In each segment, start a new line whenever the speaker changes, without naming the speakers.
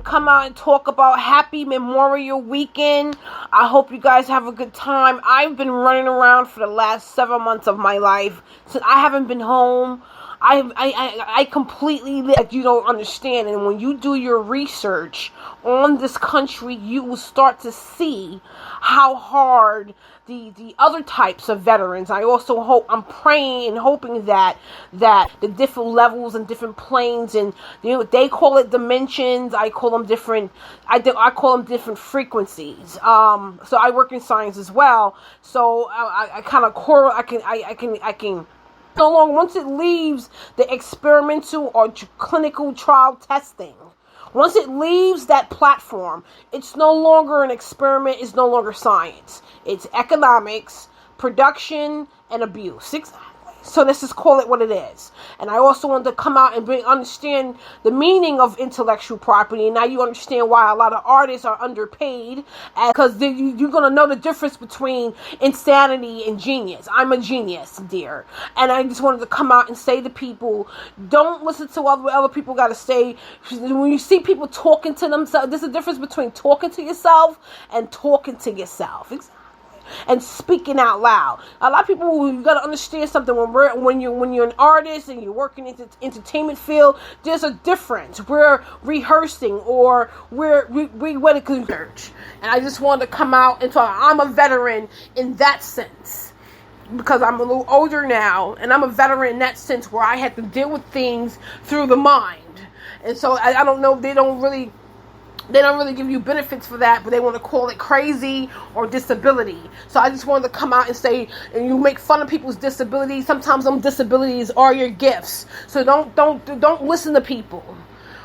Come out and talk about Happy Memorial Weekend. I hope you guys have a good time. I've been running around for the last 7 months of my life, so I haven't been home. I completely, like, you don't understand. And when you do your research on this country, you will start to see how hard the other types of veterans. I'm praying and hoping that the different levels and different planes, and they call it dimensions. I call them different. I call them different frequencies. So I work in science as well. So I kind of I can. No longer, once it leaves the experimental or clinical trial testing, once it leaves that platform, it's no longer an experiment, it's no longer science. It's economics, production, and abuse. So let's just call it what it is. And I also want to come out and understand the meaning of intellectual property. And now you understand why a lot of artists are underpaid, because you're going to know the difference between insanity and genius. I'm a genius, dear. And I just wanted to come out and say to people, don't listen to what other people got to say. When you see people talking to themselves, there's a difference between talking to yourself and talking to yourself. And speaking out loud. A lot of people, you got to understand something. When you're an artist and you're working in the entertainment field, there's a difference. We're rehearsing, or we went to church. And I just wanted to come out and talk. I'm a veteran in that sense, because I'm a little older now, and I'm a veteran in that sense where I had to deal with things through the mind. And so I don't know. They don't really give you benefits for that, but they want to call it crazy or disability. So I just wanted to come out and say, and you make fun of people's disabilities. Sometimes them disabilities are your gifts. So don't listen to people.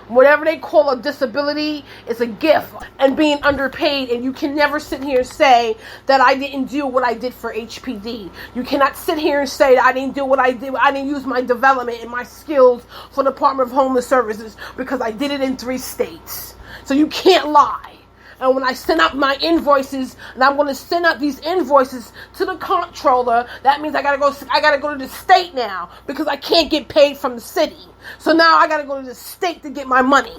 Whatever they call a disability is a gift, and being underpaid. And you can never sit here and say that I didn't do what I did for HPD. You cannot sit here and say that I didn't do what I did. I didn't use my development and my skills for the Department of Homeless Services, because I did it in 3 states. So you can't lie. And when I send out my invoices, and I'm going to send out these invoices to the comptroller, that means I gotta go to the state now, because I can't get paid from the city. So now I gotta go to the state to get my money.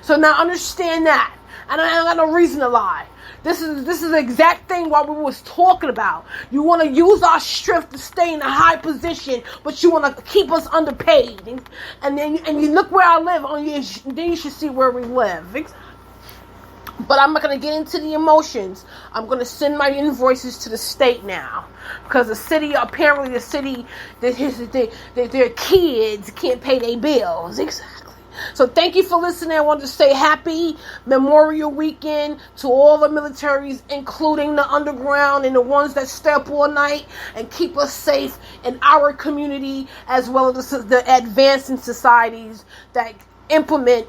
So now understand that. And I got no reason to lie. This is the exact thing what we was talking about. You want to use our strength to stay in a high position, but you want to keep us underpaid. And you look where I live. Then you should see where we live. But I'm not going to get into the emotions. I'm going to send my invoices to the state now, because apparently the city, their kids can't pay their bills. Exactly. So thank you for listening. I wanted to say Happy Memorial Weekend to all the militaries, including the underground and the ones that stay up all night and keep us safe in our community, as well as the advancing societies that implement